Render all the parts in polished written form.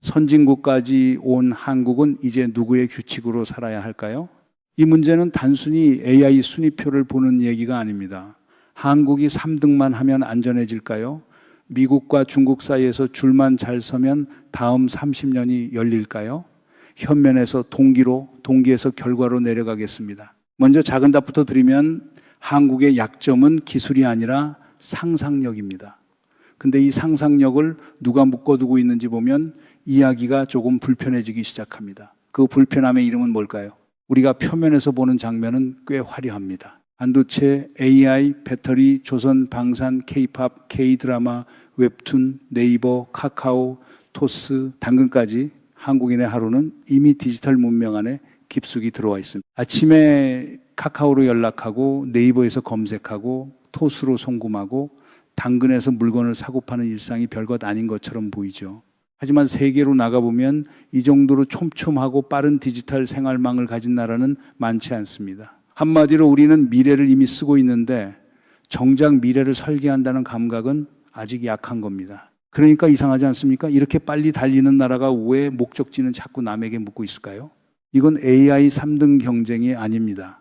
선진국까지 온 한국은 이제 누구의 규칙으로 살아야 할까요? 이 문제는 단순히 AI 순위표를 보는 얘기가 아닙니다. 한국이 3등만 하면 안전해질까요? 미국과 중국 사이에서 줄만 잘 서면 다음 30년이 열릴까요? 현면에서 동기에서 결과로 내려가겠습니다. 먼저 작은 답부터 드리면 한국의 약점은 기술이 아니라 상상력입니다. 근데 이 상상력을 누가 묶어두고 있는지 보면 이야기가 조금 불편해지기 시작합니다. 그 불편함의 이름은 뭘까요? 우리가 표면에서 보는 장면은 꽤 화려합니다. 반도체, AI, 배터리, 조선, 방산, K-팝, K-드라마, 웹툰, 네이버, 카카오, 토스, 당근까지 한국인의 하루는 이미 디지털 문명 안에 깊숙이 들어와 있습니다. 아침에 카카오로 연락하고 네이버에서 검색하고 토스로 송금하고 당근에서 물건을 사고 파는 일상이 별것 아닌 것처럼 보이죠. 하지만 세계로 나가보면 이 정도로 촘촘하고 빠른 디지털 생활망을 가진 나라는 많지 않습니다. 한마디로 우리는 미래를 이미 쓰고 있는데 정작 미래를 설계한다는 감각은 아직 약한 겁니다. 그러니까 이상하지 않습니까? 이렇게 빨리 달리는 나라가 왜 목적지는 자꾸 남에게 묻고 있을까요? 이건 AI 3등 경쟁이 아닙니다.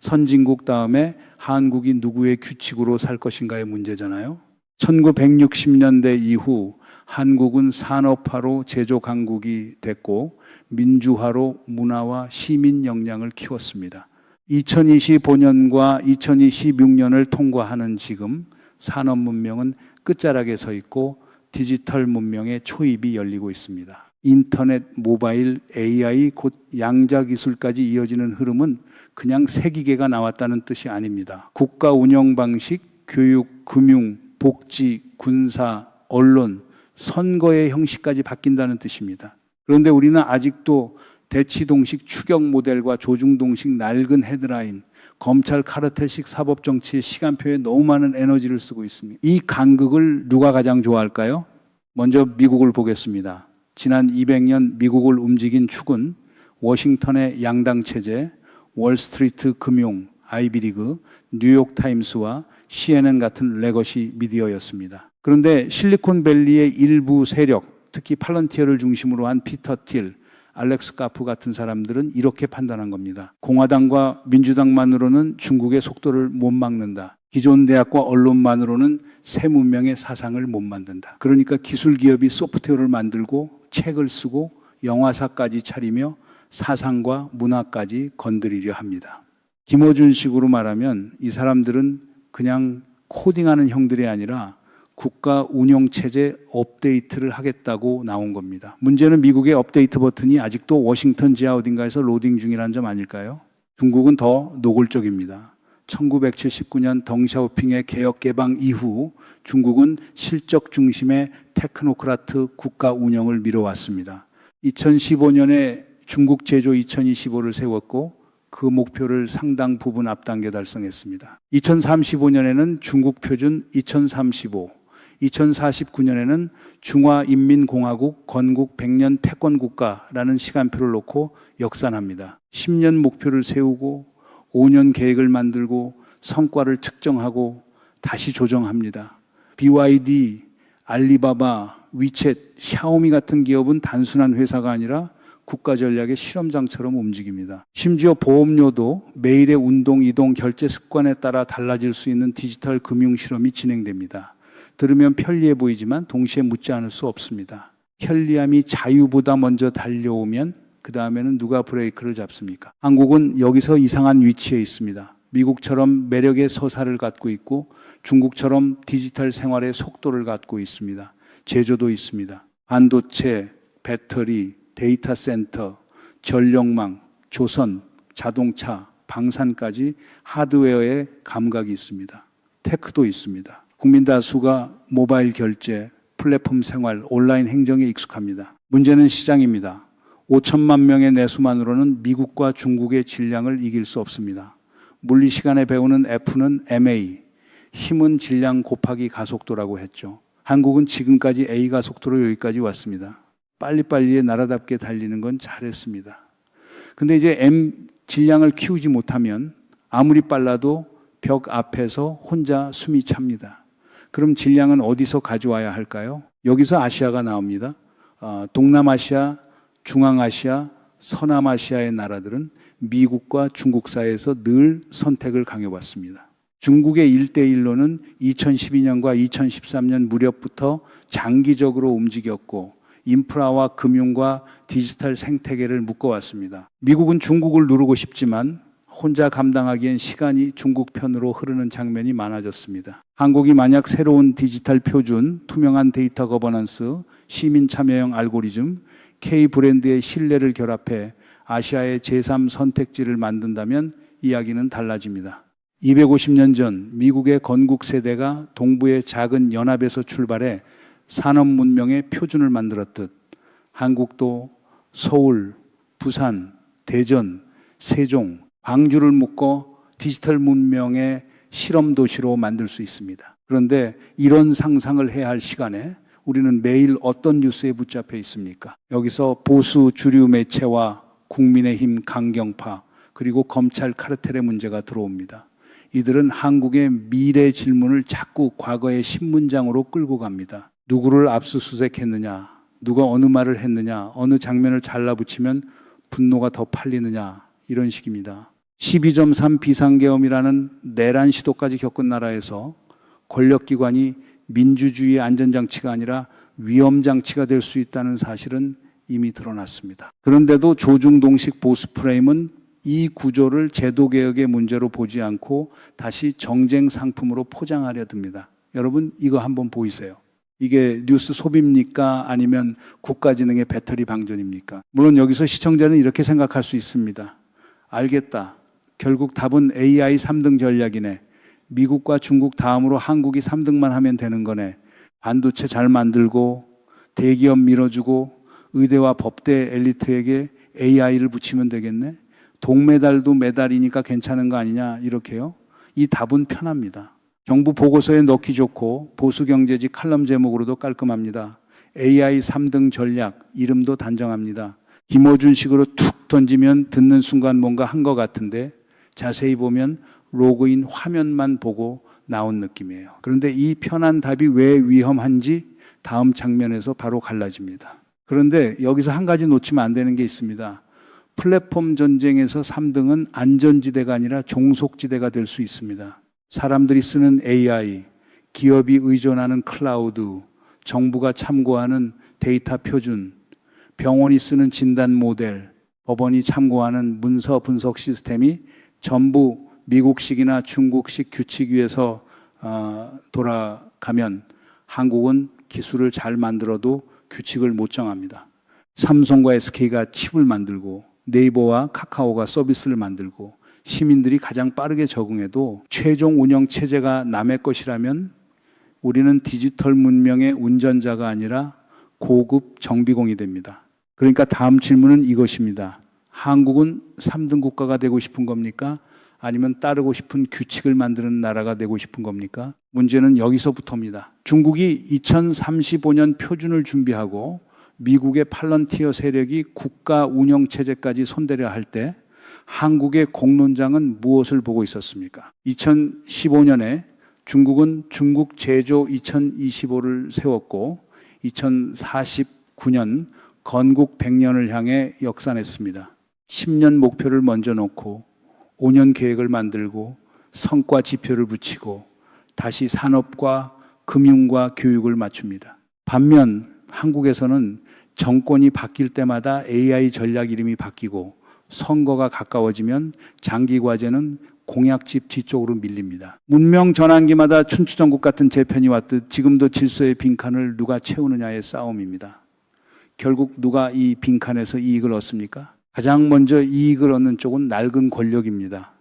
선진국 다음에 한국이 누구의 규칙으로 살 것인가의 문제잖아요. 1960년대 이후 한국은 산업화로 제조 강국이 됐고 민주화로 문화와 시민 역량을 키웠습니다. 2025년과 2026년을 통과하는 지금 산업 문명은 끝자락에 서 있고 디지털 문명의 초입이 열리고 있습니다. 인터넷, 모바일, AI, 곧 양자 기술까지 이어지는 흐름은 그냥 새 기계가 나왔다는 뜻이 아닙니다. 국가 운영 방식, 교육, 금융, 복지, 군사, 언론, 선거의 형식까지 바뀐다는 뜻입니다. 그런데 우리는 아직도 대치동식 추격 모델과 조중동식 낡은 헤드라인, 검찰 카르텔식 사법정치의 시간표에 너무 많은 에너지를 쓰고 있습니다. 이 간극을 누가 가장 좋아할까요? 먼저 미국을 보겠습니다. 지난 200년 미국을 움직인 축은 워싱턴의 양당 체제, 월스트리트 금융, 아이비리그, 뉴욕타임스와 CNN 같은 레거시 미디어였습니다. 그런데 실리콘밸리의 일부 세력, 특히 팔런티어를 중심으로 한 피터 틸, 알렉스 카프 같은 사람들은 이렇게 판단한 겁니다. 공화당과 민주당만으로는 중국의 속도를 못 막는다. 기존 대학과 언론만으로는 새 문명의 사상을 못 만든다. 그러니까 기술 기업이 소프트웨어를 만들고 책을 쓰고 영화사까지 차리며 사상과 문화까지 건드리려 합니다. 김어준식으로 말하면 이 사람들은 그냥 코딩하는 형들이 아니라 국가 운영체제 업데이트를 하겠다고 나온 겁니다. 문제는 미국의 업데이트 버튼이 아직도 워싱턴 지하 어딘가에서 로딩 중이라는 점 아닐까요? 중국은 더 노골적입니다. 1979년 덩샤오핑의 개혁 개방 이후 중국은 실적 중심의 테크노크라트 국가 운영을 미뤄왔습니다. 2015년에 중국 제조 2025를 세웠고 그 목표를 상당 부분 앞당겨 달성했습니다. 2035년에는 중국 표준 2035, 2049년에는 중화인민공화국 건국 100년 패권국가라는 시간표를 놓고 역산합니다. 10년 목표를 세우고 5년 계획을 만들고 성과를 측정하고 다시 조정합니다. BYD, 알리바바, 위챗, 샤오미 같은 기업은 단순한 회사가 아니라 국가 전략의 실험장처럼 움직입니다. 심지어 보험료도 매일의 운동, 이동, 결제 습관에 따라 달라질 수 있는 디지털 금융 실험이 진행됩니다. 들으면 편리해 보이지만 동시에 묻지 않을 수 없습니다. 편리함이 자유보다 먼저 달려오면 그 다음에는 누가 브레이크를 잡습니까? 한국은 여기서 이상한 위치에 있습니다. 미국처럼 매력의 서사를 갖고 있고 중국처럼 디지털 생활의 속도를 갖고 있습니다. 제조도 있습니다. 반도체, 배터리, 데이터 센터, 전력망, 조선, 자동차, 방산까지 하드웨어의 감각이 있습니다. 테크도 있습니다. 국민 다수가 모바일 결제, 플랫폼 생활, 온라인 행정에 익숙합니다. 문제는 시장입니다. 5천만 명의 내수만으로는 미국과 중국의 질량을 이길 수 없습니다. 물리 시간에 배우는 F는 MA, 힘은 질량 곱하기 가속도라고 했죠. 한국은 지금까지 A 가속도로 여기까지 왔습니다. 빨리빨리에 나라답게 달리는 건 잘했습니다. 근데 이제 M 질량을 키우지 못하면 아무리 빨라도 벽 앞에서 혼자 숨이 찹니다. 그럼 질량은 어디서 가져와야 할까요? 여기서 아시아가 나옵니다. 동남아시아, 중앙아시아, 서남아시아의 나라들은 미국과 중국 사이에서 늘 선택을 강요받습니다. 중국의 1대1로는 2012년과 2013년 무렵부터 장기적으로 움직였고 인프라와 금융과 디지털 생태계를 묶어왔습니다. 미국은 중국을 누르고 싶지만 혼자 감당하기엔 시간이 중국 편으로 흐르는 장면이 많아졌습니다. 한국이 만약 새로운 디지털 표준, 투명한 데이터 거버넌스, 시민 참여형 알고리즘, K 브랜드의 신뢰를 결합해 아시아의 제3 선택지를 만든다면 이야기는 달라집니다. 250년 전 미국의 건국 세대가 동부의 작은 연합에서 출발해 산업 문명의 표준을 만들었듯 한국도 서울, 부산, 대전, 세종, 광주를 묶어 디지털 문명의 실험 도시로 만들 수 있습니다. 그런데 이런 상상을 해야 할 시간에 우리는 매일 어떤 뉴스에 붙잡혀 있습니까? 여기서 보수 주류 매체와 국민의힘 강경파 그리고 검찰 카르텔의 문제가 들어옵니다. 이들은 한국의 미래 질문을 자꾸 과거의 신문장으로 끌고 갑니다. 누구를 압수수색했느냐, 누가 어느 말을 했느냐, 어느 장면을 잘라붙이면 분노가 더 팔리느냐 이런 식입니다. 12.3 비상계엄이라는 내란 시도까지 겪은 나라에서 권력기관이 민주주의의 안전장치가 아니라 위험장치가 될 수 있다는 사실은 이미 드러났습니다. 그런데도 조중동식 보수 프레임은 이 구조를 제도개혁의 문제로 보지 않고 다시 정쟁 상품으로 포장하려 듭니다. 여러분 이거 한번 보이세요. 이게 뉴스 소비입니까? 아니면 국가지능의 배터리 방전입니까? 물론 여기서 시청자는 이렇게 생각할 수 있습니다. 알겠다. 결국 답은 AI 3등 전략이네. 미국과 중국 다음으로 한국이 3등만 하면 되는 거네. 반도체 잘 만들고 대기업 밀어주고 의대와 법대 엘리트에게 AI를 붙이면 되겠네. 동메달도 메달이니까 괜찮은 거 아니냐 이렇게요. 이 답은 편합니다. 정부 보고서에 넣기 좋고 보수경제지 칼럼 제목으로도 깔끔합니다. AI 3등 전략 이름도 단정합니다. 김어준식으로 툭 던지면 듣는 순간 뭔가 한 것 같은데 자세히 보면 로그인 화면만 보고 나온 느낌이에요. 그런데 이 편한 답이 왜 위험한지 다음 장면에서 바로 갈라집니다. 그런데 여기서 한 가지 놓치면 안 되는 게 있습니다. 플랫폼 전쟁에서 3등은 안전지대가 아니라 종속지대가 될 수 있습니다. 사람들이 쓰는 AI, 기업이 의존하는 클라우드, 정부가 참고하는 데이터 표준, 병원이 쓰는 진단 모델, 법원이 참고하는 문서 분석 시스템이 전부 미국식이나 중국식 규칙 위에서 돌아가면 한국은 기술을 잘 만들어도 규칙을 못 정합니다. 삼성과 SK가 칩을 만들고 네이버와 카카오가 서비스를 만들고 시민들이 가장 빠르게 적응해도 최종 운영 체제가 남의 것이라면 우리는 디지털 문명의 운전자가 아니라 고급 정비공이 됩니다. 그러니까 다음 질문은 이것입니다. 한국은 3등 국가가 되고 싶은 겁니까? 아니면 따르고 싶은 규칙을 만드는 나라가 되고 싶은 겁니까? 문제는 여기서부터입니다. 중국이 2035년 표준을 준비하고 미국의 팔런티어 세력이 국가 운영 체제까지 손대려 할 때 한국의 공론장은 무엇을 보고 있었습니까? 2015년에 중국은 중국 제조 2025를 세웠고 2049년 건국 100년을 향해 역산했습니다. 10년 목표를 먼저 놓고 5년 계획을 만들고 성과 지표를 붙이고 다시 산업과 금융과 교육을 맞춥니다. 반면 한국에서는 정권이 바뀔 때마다 AI 전략 이름이 바뀌고 선거가 가까워지면 장기 과제는 공약집 뒤쪽으로 밀립니다. 문명 전환기마다 춘추전국 같은 재편이 왔듯 지금도 질서의 빈칸을 누가 채우느냐의 싸움입니다. 결국 누가 이 빈칸에서 이익을 얻습니까? 가장 먼저 이익을 얻는 쪽은 낡은 권력입니다.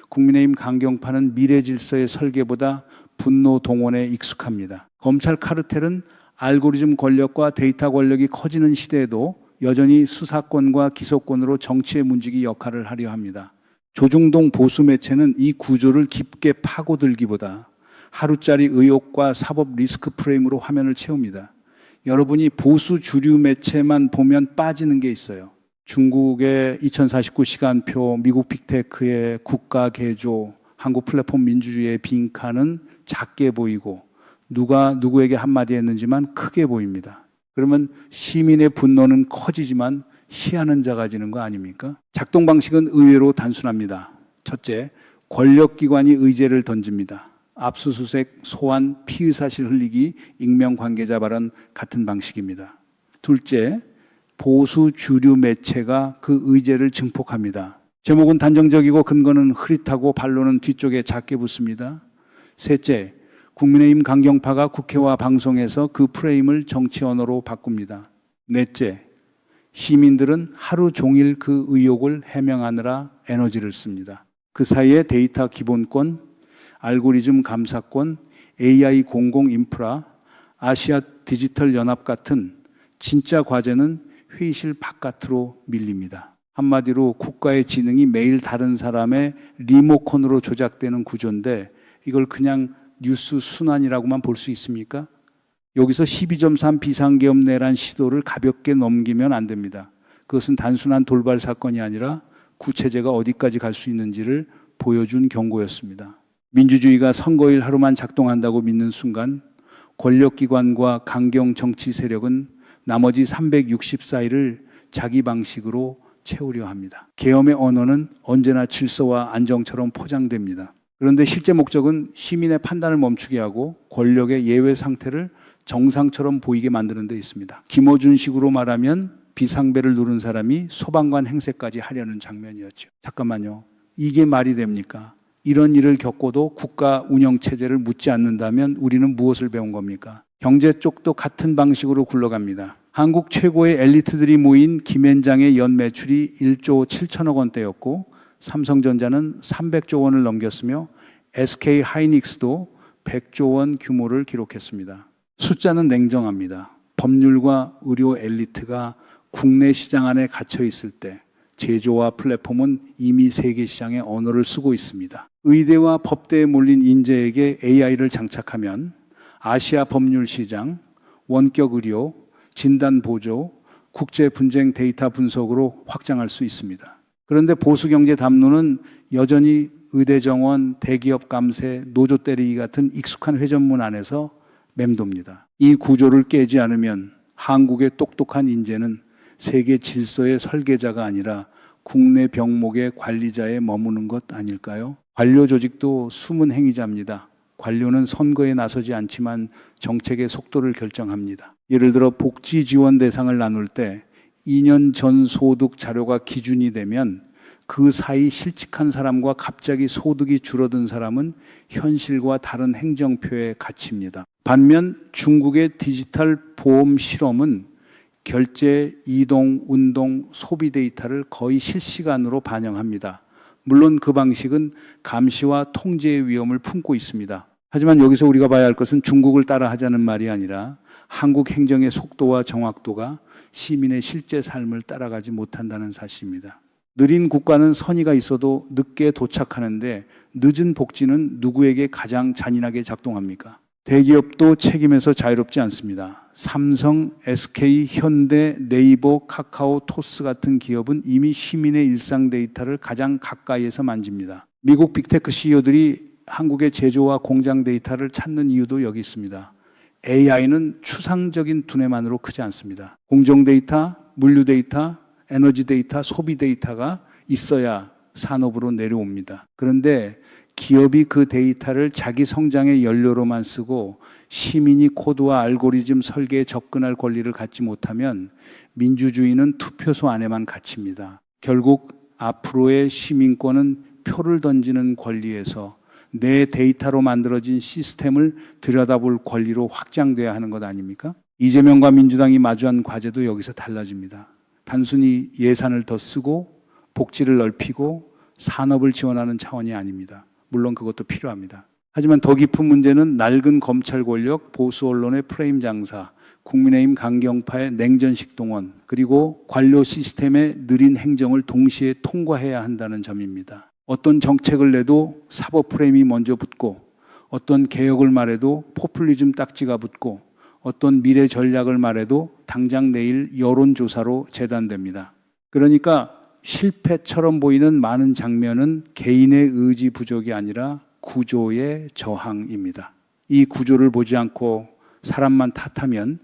국민의힘 강경파는 미래 질서의 설계보다 분노 동원에 익숙합니다. 검찰 카르텔은 알고리즘 권력과 데이터 권력이 커지는 시대에도 여전히 수사권과 기소권으로 정치의 문지기 역할을 하려 합니다. 조중동 보수 매체는 이 구조를 깊게 파고들기보다 하루짜리 의혹과 사법 리스크 프레임으로 화면을 채웁니다. 여러분이 보수 주류 매체만 보면 빠지는 게 있어요. 중국의 2049시간표, 미국 빅테크의 국가 개조, 한국 플랫폼 민주주의의 빈칸은 작게 보이고 누가 누구에게 한마디 했는지만 크게 보입니다. 그러면 시민의 분노는 커지지만 시하는 자가 지는 거 아닙니까? 작동 방식은 의외로 단순합니다. 첫째, 권력기관이 의제를 던집니다. 압수수색, 소환, 피의사실 흘리기, 익명 관계자 발언 같은 방식입니다. 둘째, 보수 주류 매체가 그 의제를 증폭합니다. 제목은 단정적이고 근거는 흐릿하고 반론은 뒤쪽에 작게 붙습니다. 셋째, 국민의힘 강경파가 국회와 방송에서 그 프레임을 정치 언어로 바꿉니다. 넷째, 시민들은 하루 종일 그 의혹을 해명하느라 에너지를 씁니다. 그 사이에 데이터 기본권, 알고리즘 감사권, AI 공공 인프라, 아시아 디지털 연합 같은 진짜 과제는 회의실 바깥으로 밀립니다. 한마디로 국가의 지능이 매일 다른 사람의 리모컨으로 조작되는 구조인데 이걸 그냥 뉴스 순환이라고만 볼 수 있습니까? 여기서 12.3 비상계엄 내란 시도를 가볍게 넘기면 안 됩니다. 그것은 단순한 돌발 사건이 아니라 구체제가 어디까지 갈 수 있는지를 보여준 경고였습니다. 민주주의가 선거일 하루만 작동한다고 믿는 순간 권력기관과 강경 정치 세력은 나머지 364일을 자기 방식으로 채우려 합니다. 계엄의 언어는 언제나 질서와 안정처럼 포장됩니다. 그런데 실제 목적은 시민의 판단을 멈추게 하고 권력의 예외 상태를 정상처럼 보이게 만드는 데 있습니다. 김어준식으로 말하면 비상벨을 누른 사람이 소방관 행세까지 하려는 장면이었죠. 잠깐만요. 이게 말이 됩니까? 이런 일을 겪고도 국가 운영체제를 묻지 않는다면 우리는 무엇을 배운 겁니까? 경제 쪽도 같은 방식으로 굴러갑니다. 한국 최고의 엘리트들이 모인 김앤장의 연 매출이 1조 7천억 원대였고 삼성전자는 300조 원을 넘겼으며 SK 하이닉스도 100조 원 규모를 기록했습니다. 숫자는 냉정합니다. 법률과 의료 엘리트가 국내 시장 안에 갇혀 있을 때 제조와 플랫폼은 이미 세계 시장의 언어를 쓰고 있습니다. 의대와 법대에 몰린 인재에게 AI를 장착하면 아시아 법률 시장, 원격 의료, 진단 보조, 국제 분쟁 데이터 분석으로 확장할 수 있습니다. 그런데 보수 경제 담론은 여전히 의대 정원, 대기업 감세, 노조 때리기 같은 익숙한 회전문 안에서 맴돕니다. 이 구조를 깨지 않으면 한국의 똑똑한 인재는 세계 질서의 설계자가 아니라 국내 병목의 관리자에 머무는 것 아닐까요? 관료 조직도 숨은 행위자입니다. 관료는 선거에 나서지 않지만 정책의 속도를 결정합니다. 예를 들어 복지 지원 대상을 나눌 때 2년 전 소득 자료가 기준이 되면 그 사이 실직한 사람과 갑자기 소득이 줄어든 사람은 현실과 다른 행정표에 갇힙니다. 반면 중국의 디지털 보험 실험은 결제, 이동, 운동, 소비 데이터를 거의 실시간으로 반영합니다. 물론 그 방식은 감시와 통제의 위험을 품고 있습니다. 하지만 여기서 우리가 봐야 할 것은 중국을 따라하자는 말이 아니라 한국 행정의 속도와 정확도가 시민의 실제 삶을 따라가지 못한다는 사실입니다. 느린 국가는 선의가 있어도 늦게 도착하는데 늦은 복지는 누구에게 가장 잔인하게 작동합니까? 대기업도 책임에서 자유롭지 않습니다. 삼성, SK, 현대, 네이버, 카카오, 토스 같은 기업은 이미 시민의 일상 데이터를 가장 가까이에서 만집니다. 미국 빅테크 CEO들이 한국의 제조와 공장 데이터를 찾는 이유도 여기 있습니다. AI는 추상적인 두뇌만으로 크지 않습니다. 공정 데이터, 물류 데이터, 에너지 데이터, 소비 데이터가 있어야 산업으로 내려옵니다. 그런데 기업이 그 데이터를 자기 성장의 연료로만 쓰고 시민이 코드와 알고리즘 설계에 접근할 권리를 갖지 못하면 민주주의는 투표소 안에만 갇힙니다. 결국 앞으로의 시민권은 표를 던지는 권리에서 내 데이터로 만들어진 시스템을 들여다볼 권리로 확장돼야 하는 것 아닙니까? 이재명과 민주당이 마주한 과제도 여기서 달라집니다. 단순히 예산을 더 쓰고 복지를 넓히고 산업을 지원하는 차원이 아닙니다. 물론 그것도 필요합니다. 하지만 더 깊은 문제는 낡은 검찰 권력, 보수 언론의 프레임 장사, 국민의힘 강경파의 냉전식 동원, 그리고 관료 시스템의 느린 행정을 동시에 통과해야 한다는 점입니다. 어떤 정책을 내도 사법 프레임이 먼저 붙고 어떤 개혁을 말해도 포퓰리즘 딱지가 붙고 어떤 미래 전략을 말해도 당장 내일 여론조사로 재단됩니다. 그러니까 실패처럼 보이는 많은 장면은 개인의 의지 부족이 아니라 구조의 저항입니다. 이 구조를 보지 않고 사람만 탓하면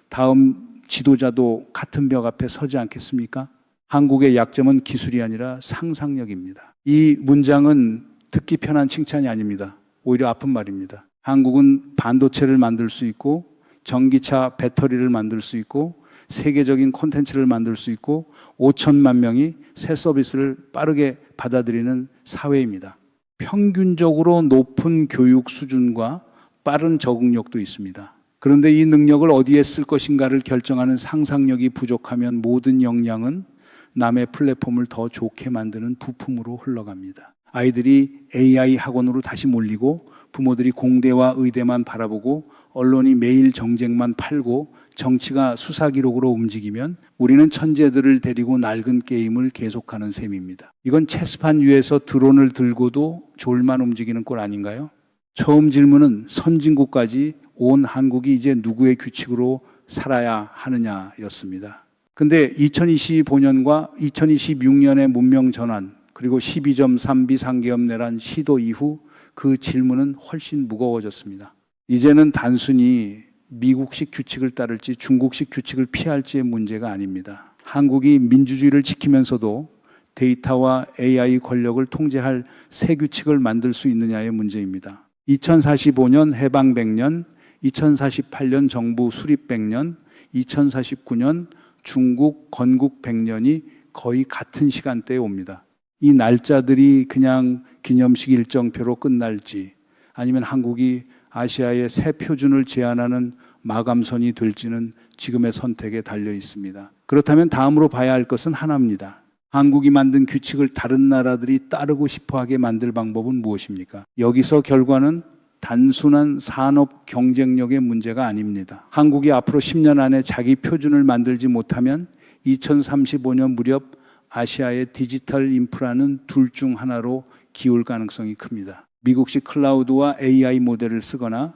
다음 지도자도 같은 벽 앞에 서지 않겠습니까? 한국의 약점은 기술이 아니라 상상력입니다. 이 문장은 듣기 편한 칭찬이 아닙니다. 오히려 아픈 말입니다. 한국은 반도체를 만들 수 있고 전기차 배터리를 만들 수 있고 세계적인 콘텐츠를 만들 수 있고 5천만 명이 새 서비스를 빠르게 받아들이는 사회입니다. 평균적으로 높은 교육 수준과 빠른 적응력도 있습니다. 그런데 이 능력을 어디에 쓸 것인가를 결정하는 상상력이 부족하면 모든 역량은 남의 플랫폼을 더 좋게 만드는 부품으로 흘러갑니다. 아이들이 AI 학원으로 다시 몰리고 부모들이 공대와 의대만 바라보고 언론이 매일 정쟁만 팔고 정치가 수사 기록으로 움직이면 우리는 천재들을 데리고 낡은 게임을 계속하는 셈입니다. 이건 체스판 위에서 드론을 들고도 졸만 움직이는 꼴 아닌가요? 처음 질문은 선진국까지 온 한국이 이제 누구의 규칙으로 살아야 하느냐였습니다. 근데 2025년과 2026년의 문명 전환 그리고 12.3 비상계엄 내란 시도 이후 그 질문은 훨씬 무거워졌습니다. 이제는 단순히 미국식 규칙을 따를지 중국식 규칙을 피할지의 문제가 아닙니다. 한국이 민주주의를 지키면서도 데이터와 AI 권력을 통제할 새 규칙을 만들 수 있느냐의 문제입니다. 2045년 해방 100년, 2048년 정부 수립 100년, 2049년 중국 건국 100년이 거의 같은 시간대에 옵니다. 이 날짜들이 그냥 기념식 일정표로 끝날지 아니면 한국이 아시아의 새 표준을 제안하는 마감선이 될지는 지금의 선택에 달려 있습니다. 그렇다면 다음으로 봐야 할 것은 하나입니다. 한국이 만든 규칙을 다른 나라들이 따르고 싶어하게 만들 방법은 무엇입니까? 여기서 결과는 단순한 산업 경쟁력의 문제가 아닙니다. 한국이 앞으로 10년 안에 자기 표준을 만들지 못하면 2035년 무렵 아시아의 디지털 인프라는 둘 중 하나로 기울 가능성이 큽니다. 미국식 클라우드와 AI 모델을 쓰거나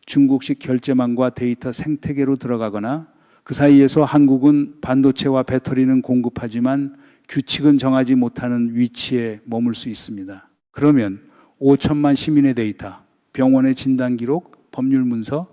중국식 결제망과 데이터 생태계로 들어가거나 그 사이에서 한국은 반도체와 배터리는 공급하지만 규칙은 정하지 못하는 위치에 머물 수 있습니다. 그러면 5천만 시민의 데이터, 병원의 진단 기록, 법률 문서,